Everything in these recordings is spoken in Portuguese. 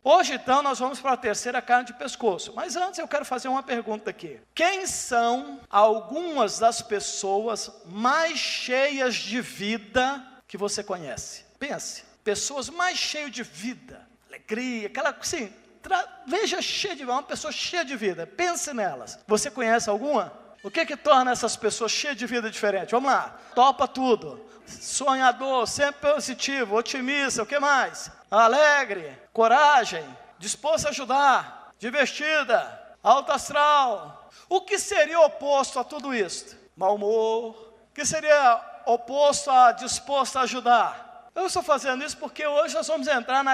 Hoje, então, nós vamos para a terceira carne de pescoço. Mas antes eu quero fazer uma pergunta aqui. Quem são algumas das pessoas mais cheias de vida que você conhece? Pense, pessoas mais cheias de vida, alegria, aquela assim, veja cheia de vida, uma pessoa cheia de vida, pense nelas. Você conhece alguma? O que torna essas pessoas cheias de vida diferente? Vamos lá, topa tudo, sonhador, sempre positivo, otimista, o que mais? Alegre, coragem, disposto a ajudar, divertida, alto astral. O que seria oposto a tudo isso? Mau humor. O que seria oposto a disposto a ajudar? Eu estou fazendo isso porque hoje nós vamos entrar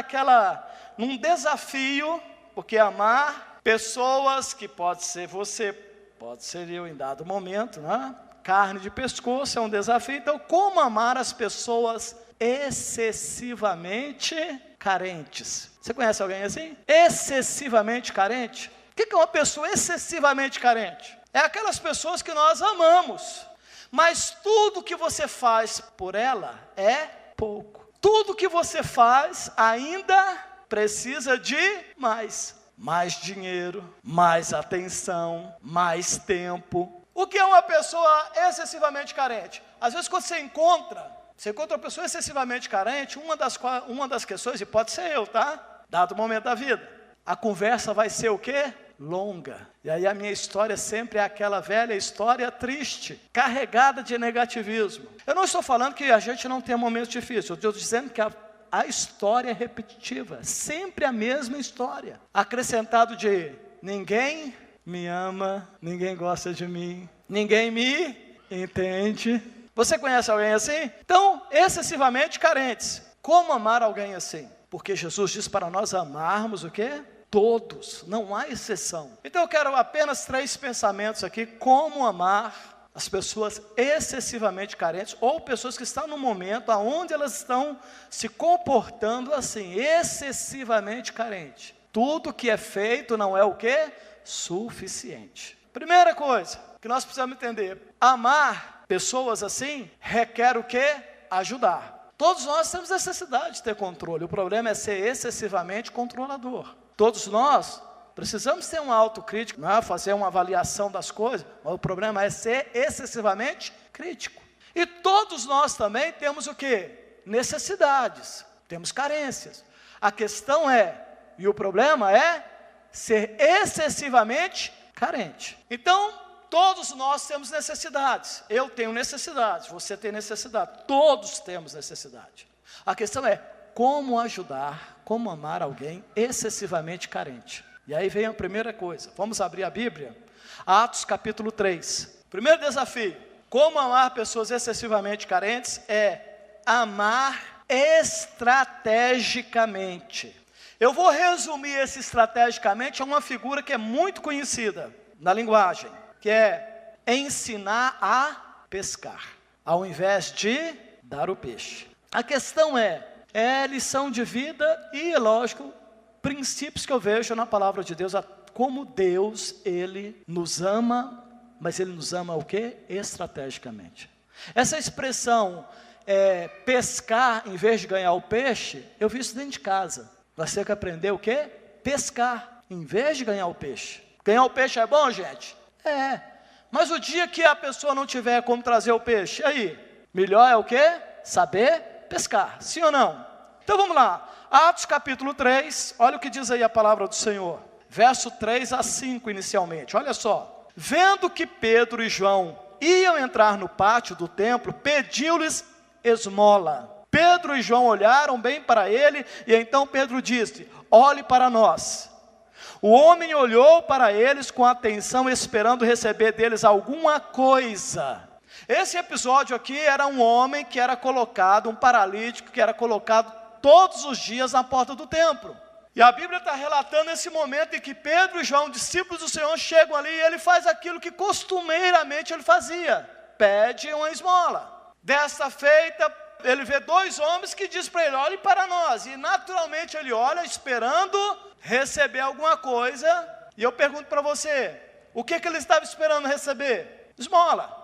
num desafio, porque amar pessoas que pode ser você, pode ser eu em dado momento, né? Carne de pescoço é um desafio. Então, como amar as pessoas excessivamente carentes? Você conhece alguém assim? Excessivamente carente? O que é uma pessoa excessivamente carente? É aquelas pessoas que nós amamos, mas tudo que você faz por ela é pouco. Tudo que você faz ainda precisa de mais. Mais dinheiro, mais atenção, mais tempo. O que é uma pessoa excessivamente carente? Às vezes quando você encontra uma pessoa excessivamente carente, uma das questões, e pode ser eu, tá? Dado o momento da vida, a conversa vai ser o quê? Longa. E aí a minha história sempre é aquela velha história triste, carregada de negativismo. Eu não estou falando que a gente não tenha momentos difíceis, eu estou dizendo que a história é repetitiva, sempre a mesma história. Acrescentado de ninguém me ama, ninguém gosta de mim, ninguém me entende. Você conhece alguém assim? Então, excessivamente carentes. Como amar alguém assim? Porque Jesus diz para nós amarmos o quê? Todos, não há exceção. Então eu quero apenas 3 pensamentos aqui, como amar as pessoas excessivamente carentes, ou pessoas que estão no momento onde elas estão se comportando assim, excessivamente carente. Tudo que é feito não é o quê? Suficiente. Primeira coisa que nós precisamos entender, amar pessoas assim requer o quê? Ajudar. Todos nós temos necessidade de ter controle, o problema é ser excessivamente controlador. Todos nós precisamos ter uma autocrítica, não é? Fazer uma avaliação das coisas, mas o problema é ser excessivamente crítico. E todos nós também temos o quê? Necessidades, temos carências. A questão é, e o problema é, ser excessivamente carente. Então, todos nós temos necessidades. Eu tenho necessidades, você tem necessidade, todos temos necessidade. A questão é, como ajudar, como amar alguém excessivamente carente? E aí vem a primeira coisa, vamos abrir a Bíblia, Atos capítulo 3. Primeiro desafio, como amar pessoas excessivamente carentes é amar estrategicamente. Eu vou resumir esse estrategicamente a uma figura que é muito conhecida na linguagem, que é ensinar a pescar, ao invés de dar o peixe. A questão é lição de vida e, lógico, princípios que eu vejo na palavra de Deus, como Deus, Ele nos ama, mas Ele nos ama o quê? Estrategicamente. Essa expressão, pescar em vez de ganhar o peixe, eu vi isso dentro de casa. Nós temos que aprender o quê? Pescar, em vez de ganhar o peixe. Ganhar o peixe é bom, gente? É. Mas o dia que a pessoa não tiver como trazer o peixe, aí, melhor é o quê? Saber pescar, sim ou não? Então vamos lá, Atos capítulo 3, olha o que diz aí a palavra do Senhor, verso 3 a 5 inicialmente, olha só. Vendo que Pedro e João iam entrar no pátio do templo, pediu-lhes esmola. Pedro e João olharam bem para ele, e então Pedro disse, olhe para nós. O homem olhou para eles com atenção, esperando receber deles alguma coisa. Esse episódio aqui era um homem que era colocado, um paralítico que era colocado todos os dias na porta do templo. E a Bíblia está relatando esse momento em que Pedro e João, discípulos do Senhor, chegam ali e ele faz aquilo que costumeiramente ele fazia, pede uma esmola. Desta feita, ele vê 2 homens que dizem para ele, olhe para nós, e naturalmente ele olha esperando receber alguma coisa, e eu pergunto para você, o que ele estava esperando receber? Esmola.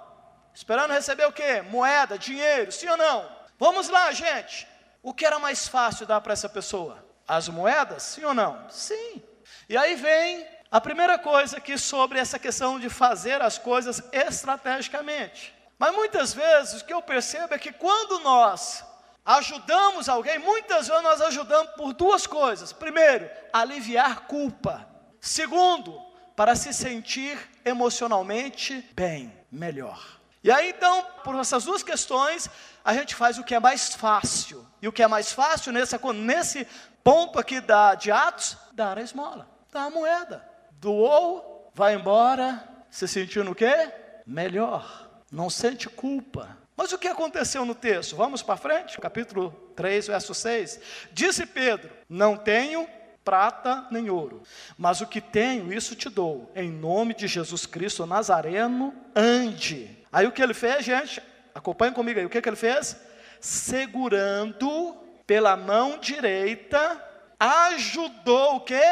Esperando receber o quê? Moeda, dinheiro, sim ou não? Vamos lá, gente. O que era mais fácil dar para essa pessoa? as moedas? Sim ou não? Sim. E aí vem a primeira coisa aqui sobre essa questão de fazer as coisas estrategicamente. Mas muitas vezes o que eu percebo é que quando nós ajudamos alguém, muitas vezes nós ajudamos por duas coisas. Primeiro, aliviar culpa. Segundo, para se sentir emocionalmente bem, melhor. E aí então, por essas duas questões, a gente faz o que é mais fácil. E o que é mais fácil nesse ponto aqui de Atos, dar a esmola, dar a moeda. Doou, vai embora, se sentindo o quê? Melhor, não sente culpa. Mas o que aconteceu no texto? Vamos para frente, capítulo 3, verso 6. Disse Pedro, não tenho prata nem ouro, mas o que tenho, isso te dou. Em nome de Jesus Cristo Nazareno, ande. Aí o que ele fez, gente? Acompanhem comigo aí. O que ele fez? Segurando pela mão direita, ajudou o quê?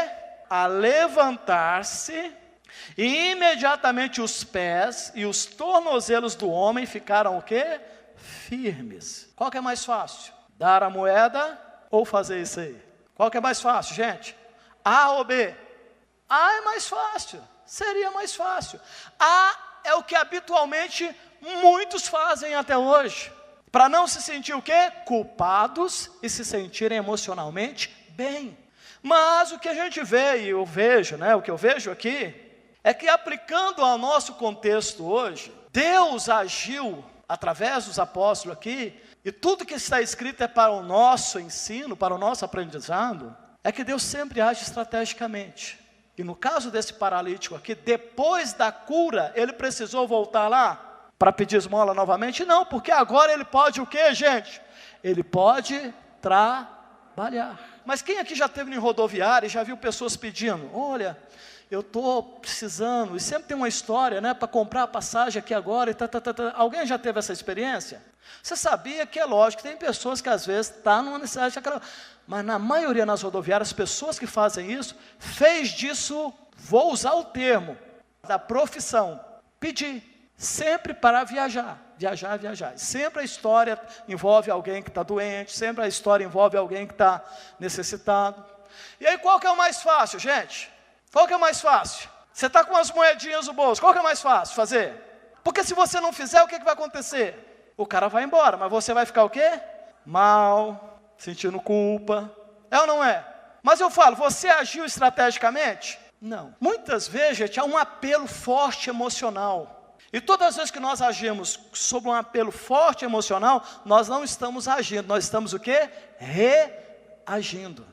A levantar-se, e imediatamente os pés e os tornozelos do homem ficaram o quê? Firmes. Qual que é mais fácil? Dar a moeda ou fazer isso aí? Qual que é mais fácil, gente? A ou B? A é mais fácil, seria mais fácil. A é o que habitualmente muitos fazem até hoje, para não se sentir o quê? Culpados e se sentirem emocionalmente bem. Mas o que a gente vê, e eu vejo, o que eu vejo aqui, é que aplicando ao nosso contexto hoje, Deus agiu através dos apóstolos aqui, e tudo que está escrito é para o nosso ensino, para o nosso aprendizado, é que Deus sempre age estrategicamente. E no caso desse paralítico aqui, depois da cura, ele precisou voltar lá para pedir esmola novamente? Não, porque agora ele pode o quê, gente? Ele pode trabalhar. Mas quem aqui já esteve em rodoviária e já viu pessoas pedindo, olha, eu estou precisando, e sempre tem uma história, para comprar a passagem aqui agora, e Alguém já teve essa experiência? Você sabia que é lógico, tem pessoas que às vezes estão numa necessidade, mas na maioria nas rodoviárias, as pessoas que fazem isso, fez disso, vou usar o termo, da profissão, pedir, sempre para viajar. Sempre a história envolve alguém que está doente, sempre a história envolve alguém que está necessitado. E aí qual que é o mais fácil, gente? Qual que é o mais fácil? Você está com as moedinhas no bolso, qual que é o mais fácil fazer? Porque se você não fizer, o que vai acontecer? O cara vai embora, mas você vai ficar o quê? Mal, sentindo culpa. É ou não é? Mas eu falo, você agiu estrategicamente? Não. Muitas vezes, gente, há um apelo forte emocional. E todas as vezes que nós agimos sob um apelo forte emocional, nós não estamos agindo, nós estamos o quê? Reagindo.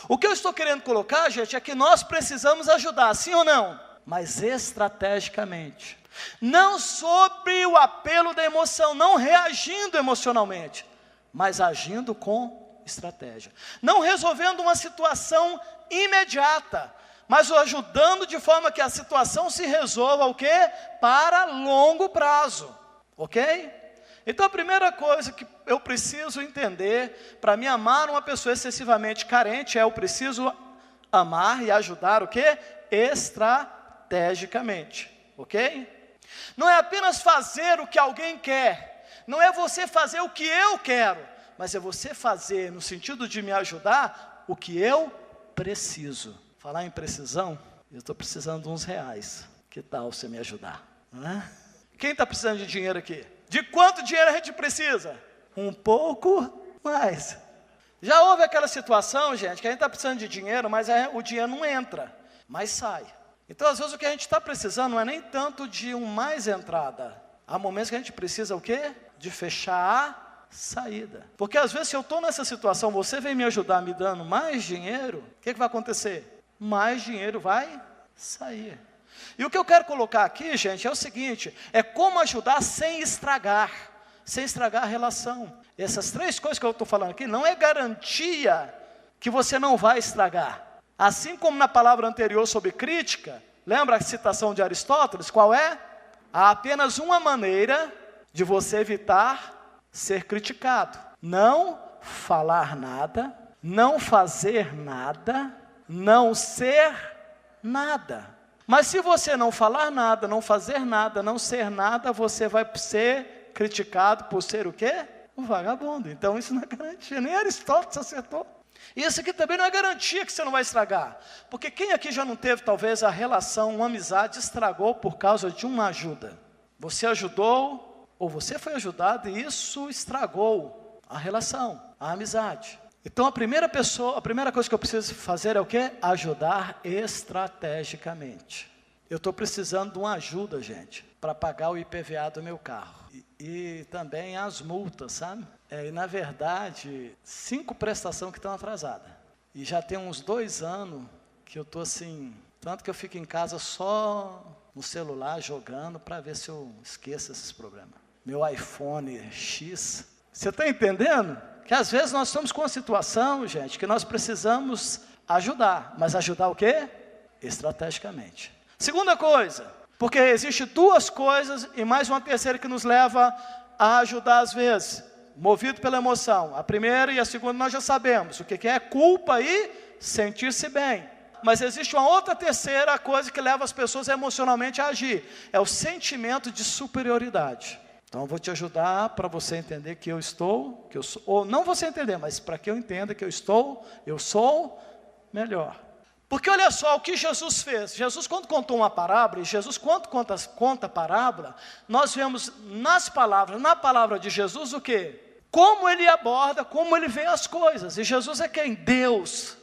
O que eu estou querendo colocar, gente, é que nós precisamos ajudar, sim ou não? Mas estrategicamente. Não sobre o apelo da emoção, não reagindo emocionalmente, mas agindo com estratégia. Não resolvendo uma situação imediata, mas ajudando de forma que a situação se resolva o quê? Para longo prazo, ok? Então a primeira coisa que eu preciso entender, para me amar uma pessoa excessivamente carente, eu preciso amar e ajudar o quê? Estrategicamente, ok? Não é apenas fazer o que alguém quer, não é você fazer o que eu quero, mas é você fazer no sentido de me ajudar o que eu preciso. Falar em precisão, eu estou precisando de uns reais, que tal você me ajudar? Quem está precisando de dinheiro aqui? De quanto dinheiro a gente precisa? Um pouco mais. Já houve aquela situação, gente, que a gente está precisando de dinheiro, mas o dinheiro não entra, mas sai. Então, às vezes, o que a gente está precisando não é nem tanto de mais entrada. Há momentos que a gente precisa o quê? De fechar a saída. Porque, às vezes, se eu estou nessa situação, você vem me ajudar me dando mais dinheiro, o que vai acontecer? Mais dinheiro vai sair. E o que eu quero colocar aqui, gente, é o seguinte, é como ajudar sem estragar a relação. Essas três coisas que eu estou falando aqui, não é garantia que você não vai estragar. Assim como na palavra anterior sobre crítica, lembra a citação de Aristóteles? Qual é? Há apenas uma maneira de você evitar ser criticado. Não falar nada, não fazer nada, não ser nada. Mas se você não falar nada, não fazer nada, não ser nada, você vai ser criticado por ser o quê? Um vagabundo. Então isso não é garantia, nem Aristóteles acertou. E isso aqui também não é garantia que você não vai estragar. Porque quem aqui já não teve, talvez, a relação, uma amizade, estragou por causa de uma ajuda? Você ajudou, ou você foi ajudado, e isso estragou a relação, a amizade. Então a primeira coisa que eu preciso fazer é o quê? Ajudar estrategicamente. Eu estou precisando de uma ajuda, gente, para pagar o IPVA do meu carro. E também as multas, sabe? E na verdade, 5 prestações que estão atrasadas. E já tem uns 2 anos que eu estou assim, tanto que eu fico em casa só no celular jogando para ver se eu esqueço esses problemas. Meu iPhone X. Você está entendendo? Que às vezes nós estamos com uma situação, gente, que nós precisamos ajudar. Mas ajudar o quê? Estrategicamente. Segunda coisa, porque existe 2 coisas e mais uma terceira que nos leva a ajudar às vezes, movido pela emoção. A primeira e a segunda nós já sabemos, o que é culpa e sentir-se bem. Mas existe uma outra terceira coisa que leva as pessoas emocionalmente a agir, é o sentimento de superioridade. Então eu vou te ajudar para você entender que eu sou, ou não você entender, mas para que eu entenda que eu sou melhor. Porque olha só o que Jesus fez. Jesus, quando contou uma parábola, e Jesus quando conta a parábola, nós vemos na palavra de Jesus o quê? Como ele aborda, como ele vê as coisas. E Jesus é quem? Deus.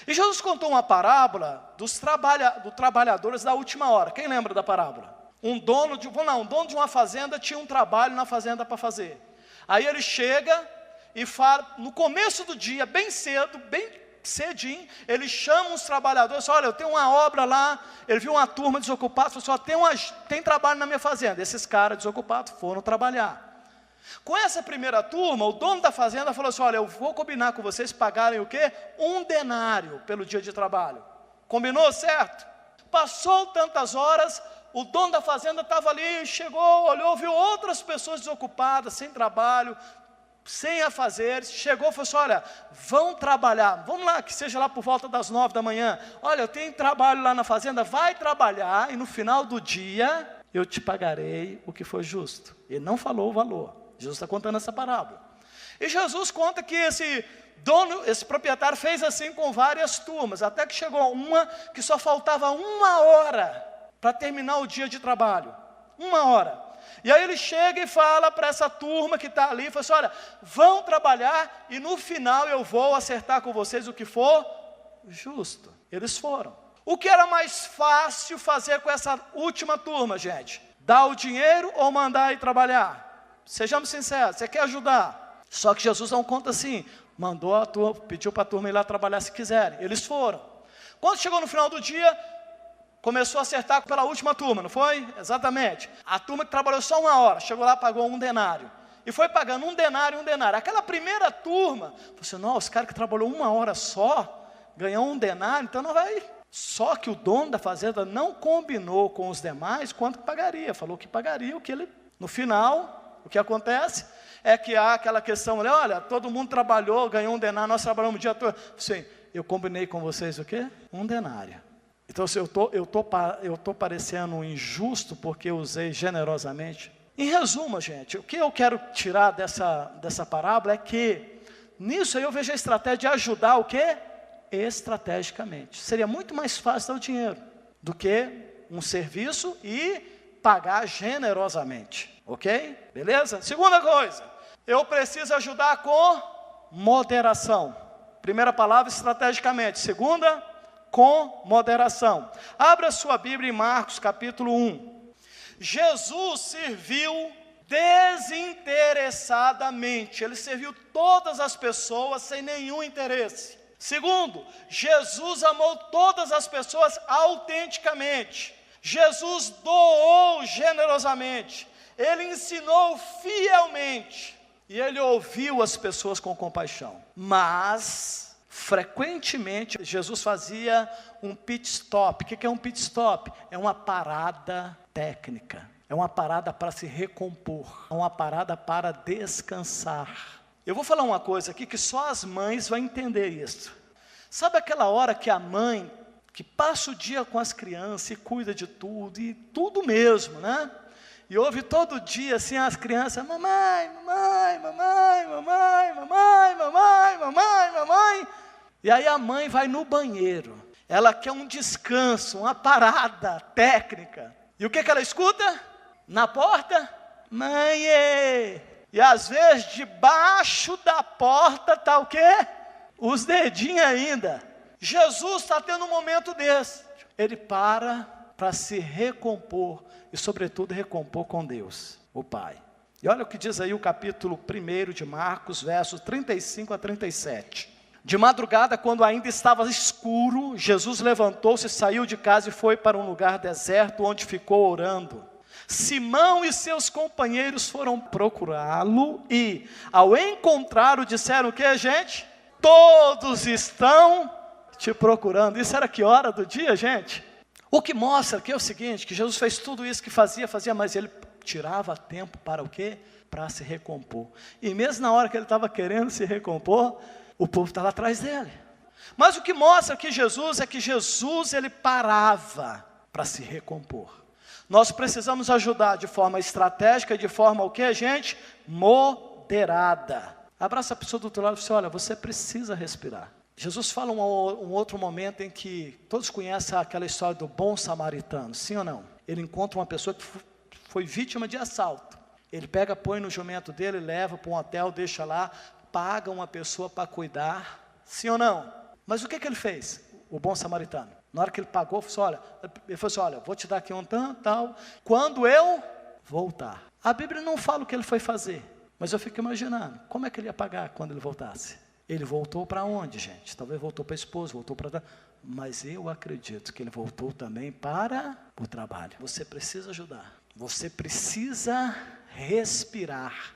E Jesus contou uma parábola dos trabalhadores da última hora. Quem lembra da parábola? Um dono de uma fazenda tinha um trabalho na fazenda para fazer. Aí ele chega e fala, no começo do dia, bem cedo, bem cedinho, ele chama os trabalhadores, olha, eu tenho uma obra lá, ele viu uma turma desocupada, falou assim, tem trabalho na minha fazenda. Esses caras desocupados foram trabalhar. Com essa primeira turma, o dono da fazenda falou assim, olha, eu vou combinar com vocês pagarem o quê? 1 denário pelo dia de trabalho. Combinou, certo? Passou tantas horas, o dono da fazenda estava ali, chegou, olhou, viu outras pessoas desocupadas, sem trabalho, sem afazeres, chegou e falou assim, olha, vão trabalhar, vamos lá, que seja lá por volta das 9 da manhã, olha, eu tenho trabalho lá na fazenda, vai trabalhar, e no final do dia, eu te pagarei o que for justo. Ele não falou o valor, Jesus está contando essa parábola. E Jesus conta que esse proprietário fez assim com várias turmas, até que chegou uma que só faltava 1 hora para terminar o dia de trabalho, 1 hora. E aí ele chega e fala para essa turma que está ali, fala assim, olha, vão trabalhar e no final eu vou acertar com vocês o que for justo. Eles foram. O que era mais fácil fazer com essa última turma, gente? Dar o dinheiro ou mandar ir trabalhar? Sejamos sinceros, você quer ajudar? Só que Jesus não conta assim, mandou a turma, pediu para a turma ir lá trabalhar se quiserem. Eles foram. Quando chegou no final do dia, começou a acertar pela última turma, não foi? Exatamente. A turma que trabalhou só 1 hora, chegou lá, pagou 1 denário. E foi pagando 1 denário, 1 denário. Aquela primeira turma, falou assim, não, os caras que trabalhou 1 hora só, ganhou 1 denário, então não vai. Só que o dono da fazenda não combinou com os demais quanto pagaria. Falou que pagaria o que ele... No final, o que acontece é que há aquela questão, olha, todo mundo trabalhou, ganhou 1 denário, nós trabalhamos o dia todo. Sim, eu combinei com vocês o quê? 1 denário. Então, se eu tô parecendo injusto porque eu usei generosamente. Em resumo, gente, o que eu quero tirar dessa parábola é que, nisso aí eu vejo a estratégia de ajudar o quê? Estrategicamente. Seria muito mais fácil dar o dinheiro do que um serviço e pagar generosamente. Ok? Beleza? Segunda coisa, eu preciso ajudar com moderação. Primeira palavra, estrategicamente. Segunda, com moderação. Abra sua Bíblia em Marcos capítulo 1. Jesus serviu desinteressadamente. Ele serviu todas as pessoas sem nenhum interesse. Segundo, Jesus amou todas as pessoas autenticamente. Jesus doou generosamente. Ele ensinou fielmente. E ele ouviu as pessoas com compaixão. Mas frequentemente, Jesus fazia um pit stop. O que é um pit stop? É uma parada técnica. É uma parada para se recompor. É uma parada para descansar. Eu vou falar uma coisa aqui que só as mães vão entender isso. Sabe aquela hora que a mãe, que passa o dia com as crianças e cuida de tudo, e tudo mesmo, né? E ouve todo dia assim as crianças, mamãe, mamãe, mamãe, mamãe, mamãe, mamãe, mamãe, mamãe. E aí a mãe vai no banheiro. Ela quer um descanso, uma parada técnica. E o que ela escuta? Na porta? Mãe! E às vezes debaixo da porta está o quê? Os dedinhos ainda. Jesus está tendo um momento desse. Ele para se recompor. E sobretudo recompor com Deus, o Pai. E olha o que diz aí o capítulo 1 de Marcos, versos 35 a 37. De madrugada, quando ainda estava escuro, Jesus levantou-se, saiu de casa e foi para um lugar deserto, onde ficou orando. Simão e seus companheiros foram procurá-lo e, ao encontrá-lo, disseram o que, gente? Todos estão te procurando. Isso era que hora do dia, gente? O que mostra aqui é o seguinte, que Jesus fez tudo isso que fazia, mas ele tirava tempo para o quê? Para se recompor. E mesmo na hora que ele estava querendo se recompor, o povo estava atrás dele. Mas o que mostra aqui Jesus é que Jesus, ele parava para se recompor. Nós precisamos ajudar de forma estratégica, de forma o quê, gente? Moderada. Abraça a pessoa do outro lado e fala assim, olha, você precisa respirar. Jesus fala um outro momento em que todos conhecem aquela história do bom samaritano, sim ou não? Ele encontra uma pessoa que foi vítima de assalto. Ele pega, põe no jumento dele, leva para um hotel, deixa lá, paga uma pessoa para cuidar, sim ou não? Mas o que ele fez, o bom samaritano? Na hora que ele pagou, ele falou assim, olha, vou te dar aqui um tal, quando eu voltar. A Bíblia não fala o que ele foi fazer, mas eu fico imaginando, como é que ele ia pagar quando ele voltasse? Ele voltou para onde, gente? Talvez voltou para a esposa, voltou para... Mas eu acredito que ele voltou também para o trabalho. Você precisa ajudar. Você precisa respirar.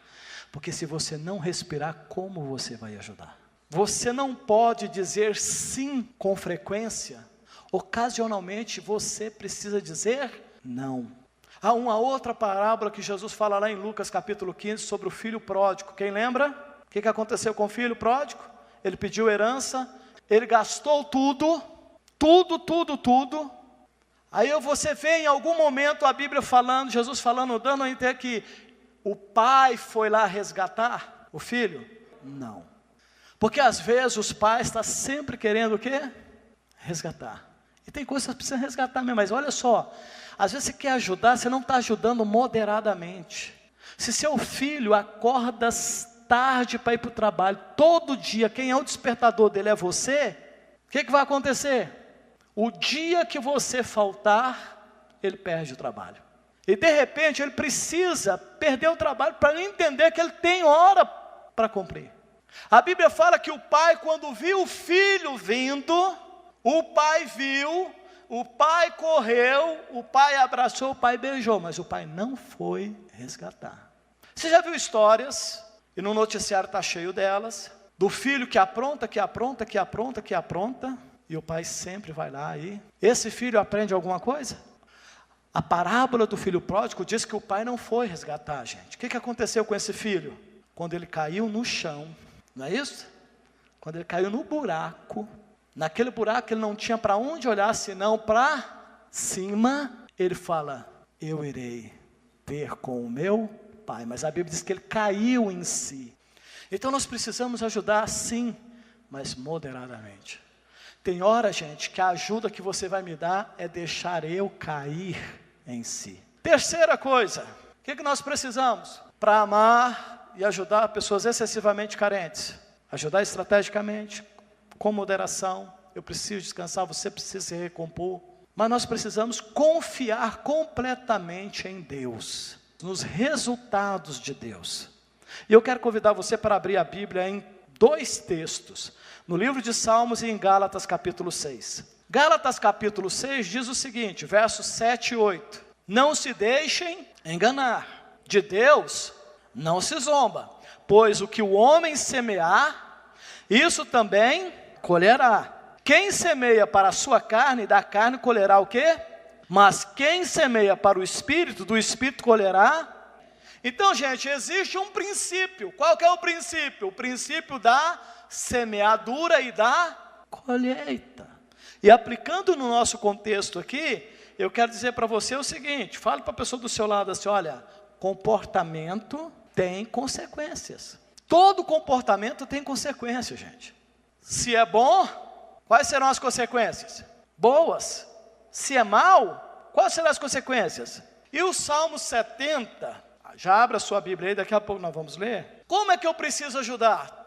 Porque se você não respirar, como você vai ajudar? Você não pode dizer sim com frequência. Ocasionalmente, você precisa dizer não. Há uma outra parábola que Jesus fala lá em Lucas capítulo 15 sobre o filho pródigo. Quem lembra? O que aconteceu com o filho pródigo? Ele pediu herança, ele gastou tudo. Aí você vê em algum momento a Bíblia falando, Jesus falando, dando a entender que o pai foi lá resgatar o filho? Não. Porque às vezes os pais estão sempre querendo o quê? Resgatar. E tem coisas que precisam resgatar mesmo, mas olha só, às vezes você quer ajudar, você não está ajudando moderadamente. Se seu filho acorda tarde para ir para o trabalho, todo dia, quem é o despertador dele é você, o que vai acontecer? O dia que você faltar, ele perde o trabalho. E de repente ele precisa perder o trabalho para entender que ele tem hora para cumprir. A Bíblia fala que o pai, quando viu o filho vindo, o pai viu, o pai correu, o pai abraçou, o pai beijou, mas o pai não foi resgatar. Você já viu histórias, e no noticiário está cheio delas, do filho que apronta, e o pai sempre vai lá e... Esse filho aprende alguma coisa? A parábola do filho pródigo diz que o pai não foi resgatar, gente. O que aconteceu com esse filho? Quando ele caiu no chão, não é isso? Quando ele caiu no buraco, naquele buraco ele não tinha para onde olhar, senão para cima, ele fala, eu irei ter com o meu pai. Mas a Bíblia diz que ele caiu em si. Então nós precisamos ajudar sim, mas moderadamente. Tem hora, gente, que a ajuda que você vai me dar é deixar eu cair em si. Terceira coisa, o que nós precisamos? Para amar e ajudar pessoas excessivamente carentes. Ajudar estrategicamente, com moderação. Eu preciso descansar, você precisa se recompor. Mas nós precisamos confiar completamente em Deus, nos resultados de Deus. E eu quero convidar você para abrir a Bíblia em 2 textos, no livro de Salmos e em Gálatas capítulo 6. Gálatas capítulo 6 diz o seguinte, versos 7 e 8. Não se deixem enganar, de Deus não se zomba, pois o que o homem semear, isso também colherá. Quem semeia para a sua carne, da carne colherá o quê? Mas quem semeia para o Espírito, do Espírito colherá. Então, gente, existe um princípio. Qual que é o princípio? O princípio da semeadura e da colheita. E aplicando no nosso contexto aqui, eu quero dizer para você o seguinte, fale para a pessoa do seu lado assim, olha, comportamento tem consequências. Todo comportamento tem consequências, gente. Se é bom, quais serão as consequências? Boas. Se é mal, quais serão as consequências? E o Salmo 70, já abra a sua Bíblia aí, daqui a pouco nós vamos ler. Como é que eu preciso ajudar?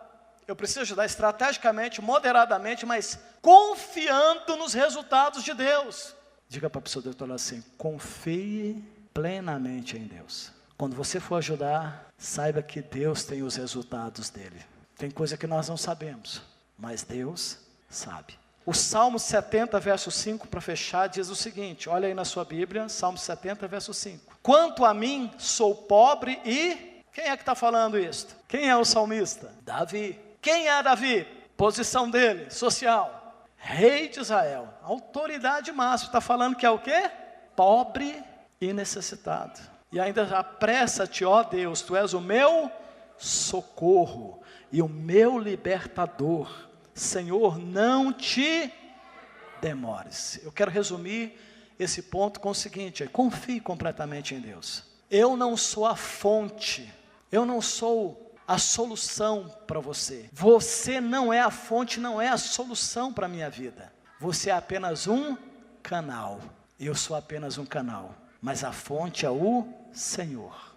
Eu preciso ajudar estrategicamente, moderadamente, mas confiando nos resultados de Deus. Diga para a pessoa do outro lado assim: confie plenamente em Deus. Quando você for ajudar, saiba que Deus tem os resultados dele. Tem coisa que nós não sabemos, mas Deus sabe. O Salmo 70, verso 5, para fechar, diz o seguinte, olha aí na sua Bíblia, Salmo 70, verso 5. Quanto a mim, sou pobre e... Quem é que está falando isso? Quem é o salmista? Davi. Quem é Davi? Posição dele, social. Rei de Israel, autoridade máxima. Está falando que é o quê? Pobre e necessitado. E ainda apressa-te, ó Deus, tu és o meu socorro e o meu libertador. Senhor, não te demores. Eu quero resumir esse ponto com o seguinte: confie completamente em Deus. Eu não sou a fonte, eu não sou a solução para você. Você não é a fonte, não é a solução para a minha vida. Você é apenas um canal. Eu sou apenas um canal, mas a fonte é o Senhor.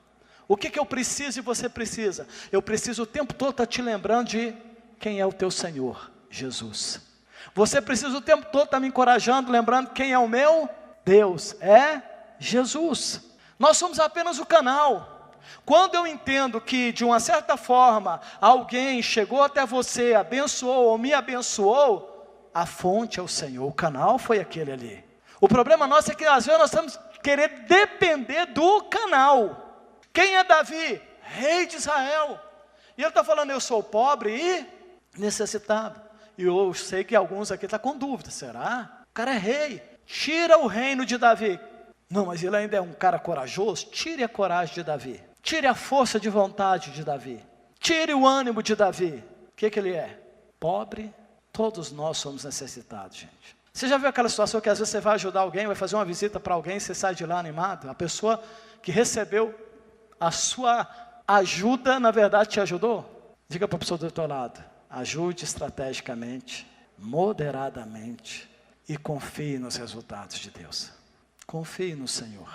O que eu preciso e você precisa? Eu preciso o tempo todo estar te lembrando de quem é o teu Senhor, Jesus. Você precisa o tempo todo estar me encorajando, lembrando quem é o meu Deus, é Jesus. Nós somos apenas o canal. Quando eu entendo que, de uma certa forma, alguém chegou até você, abençoou ou me abençoou, a fonte é o Senhor, o canal foi aquele ali. O problema nosso é que às vezes nós estamos querendo depender do canal. Quem é Davi? Rei de Israel. E ele está falando, eu sou pobre e necessitado. E eu sei que alguns aqui estão com dúvida, será? O cara é rei, tira o reino de Davi. Não, mas ele ainda é um cara corajoso. Tire a coragem de Davi, tire a força de vontade de Davi, tire o ânimo de Davi. O que ele é? Pobre. Todos nós somos necessitados, gente. Você já viu aquela situação que às vezes você vai ajudar alguém, vai fazer uma visita para alguém, você sai de lá animado? A pessoa que recebeu a sua ajuda, na verdade te ajudou? Diga para a pessoa do outro lado: ajude estrategicamente, moderadamente e confie nos resultados de Deus. Confie no Senhor.